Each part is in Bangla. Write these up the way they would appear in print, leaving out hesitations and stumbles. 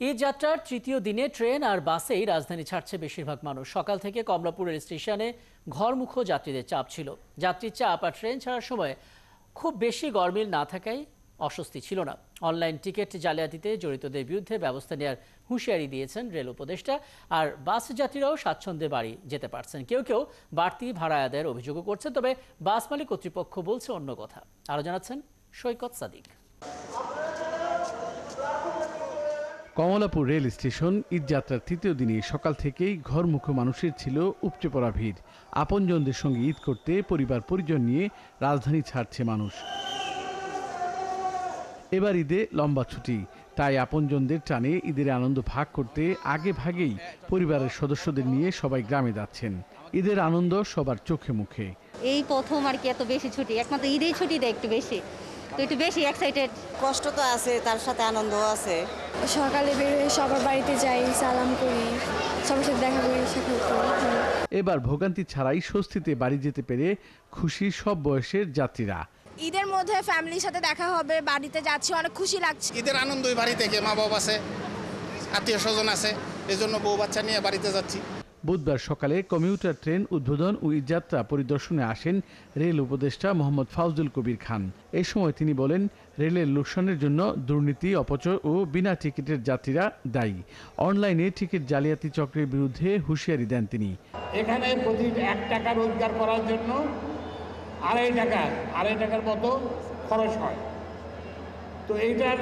এই যাত্রার তৃতীয় দিনে ট্রেন আর বাসেই রাজধানী ছাড়ছে বেশিরভাগ মানুষ। সকাল থেকে কমলাপুর রেল স্টেশনে ঘরমুখো যাত্রীদের চাপ ছিল। যাত্রীর চাপ আর ট্রেন ছাড়ার সময় খুব বেশি গরমিল না থাকায় অস্বস্তি ছিল না। অনলাইন টিকিট জালিয়াতিতে জড়িতদের বিরুদ্ধে ব্যবস্থা নেওয়ার হুঁশিয়ারি দিয়েছেন রেল উপদেষ্টা। আর বাস যাত্রীরাও স্বাচ্ছন্দ্যে বাড়ি যেতে পারছেন। কেউ কেউ বাড়তি ভাড়া আদায়ের অভিযোগও করছেন, তবে বাস মালিক কর্তৃপক্ষ বলছে অন্য কথা। আরও জানাচ্ছেন সৈকত সাদিক। কমলাপুর রেল স্টেশন ঈদযাত্রার তৃতীয় দিনে সকাল থেকেই ঘরমুখো মানুষের ছিল উপচে পড়া ভিড়। আপনজনদের সঙ্গে ঈদ করতে পরিবার পরিজন নিয়ে রাজধানী ছাড়ছে মানুষ। এবার ঈদে লম্বা ছুটি, তাই আপনজনদের টানে ঈদের আনন্দ ভাগ করতে আগে ভাগেই পরিবারের সদস্যদের নিয়ে সবাই গ্রামে যাচ্ছেন। ঈদের আনন্দ সবার চোখে মুখে। এই প্রথম আর কি এত বেশি ছুটি, একমাত্র ঈদেই ছুটি দেয় একটু বেশি, তো একটু বেশি এক্সাইটেড। কষ্ট তো আছে, তার সাথে আনন্দও আছে। সকালে বেরোয় সবার বাড়িতে যাই, সালাম করি, সবার সাথে দেখা করি, সাক্ষাৎ করি। এবার ভোগান্তি ছাড়াই স্বস্তিতে বাড়ি যেতে পেরে খুশি সব বয়সের যাত্রীরা। ঈদের মধ্যে ফ্যামিলির সাথে দেখা হবে, বাড়িতে যাচ্ছি, অনেক খুশি লাগছে। ঈদের আনন্দই বাড়ি থেকে, মা বাবা আছে, আত্মীয় স্বজন আছে, এজন্য বউ বাচ্চা নিয়ে বাড়িতে যাচ্ছি। বুধবার সকালে কমিউটার ট্রেন উদ্বোধন ও ঈদযাত্রা পরিদর্শনে আসেন রেল উপদেষ্টা মোহাম্মদ ফাউজুল কবির খান। এই সময় তিনি বলেন, রেলের লোকসানের জন্য দুর্নীতি, অপচয় ও বিনা টিকিটের যাত্রীরা দায়ী। অনলাইনে টিকিট জালিয়াতি চক্রের বিরুদ্ধে হুঁশিয়ারি দেন তিনি। এখানে প্রতি 1 টাকা রোজগার করার জন্য আড়াই টাকার মতো খরচ হয়। তো এইটার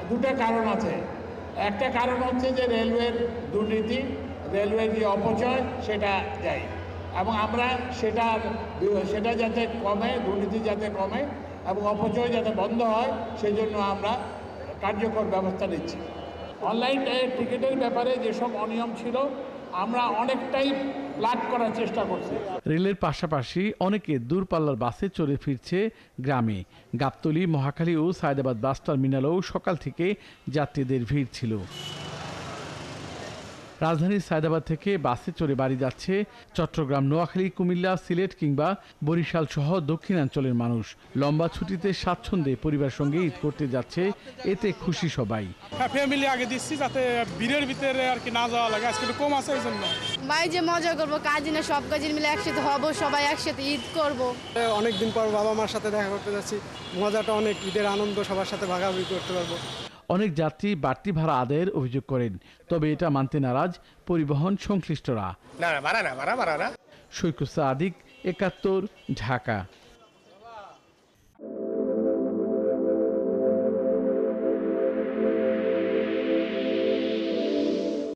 দুটো কারণ আছে। একটা কারণ হচ্ছে যে রেলওয়ের দুর্নীতি, রেলওয়ের যে অপচয় সেটা দেয়, এবং আমরা সেটা যাতে কমে, দুর্নীতি যাতে কমে এবং অপচয় যাতে বন্ধ হয়, সেই জন্য আমরা কার্যকর ব্যবস্থা নিচ্ছি। অনলাইন টিকিটের ব্যাপারে যেসব অনিয়ম ছিল আমরা অনেকটাই প্লাগ করার চেষ্টা করছি। রেলের পাশাপাশি অনেকে দূরপাল্লার বাসে চড়ে ফিরছে গ্রামে। গাবতলী, মহাখালী ও সায়দাবাদ বাস টার্মিনালেও সকাল থেকে যাত্রীদের ভিড় ছিল। রাজধানীর সায়দাবাদ থেকে বাসে চড়ে বাড়ি যাচ্ছে চট্টগ্রাম, নোয়াখালী, কুমিল্লা, সিলেট কিংবা বরিশাল সহ দক্ষিণাঞ্চলের মানুষ। লম্বা ছুটিতে স্বাচ্ছন্দ্যে পরিবার সঙ্গে ঈদ করতে যাচ্ছে, এতে খুশি সবাই। ফ্যামিলি আগে দিচ্ছি যাতে ভিড়ের ভিতরে আর কি না যাওয়া লাগে, আজকে কম আছে এই জন্য। ভাই যে মজা করবো, কাজিন সব কাজিন মিলে একসাথে হবো, সবাই একসাথে ঈদ করবো। অনেকদিন পর বাবা মার সাথে দেখা করতে যাচ্ছি, মজাটা অনেক, ঈদের আনন্দ সবার সাথে ভাগাভাগি করতে পারবো। অনেক যাত্রী বাড়তি ভাড়া আদায়ের অভিযোগ করেন, তবে এটা মানতে নারাজ পরিবহন সংশ্লিষ্টরা। না, ভাড়া না। সৈকত সাদিক, ৭১, ঢাকা।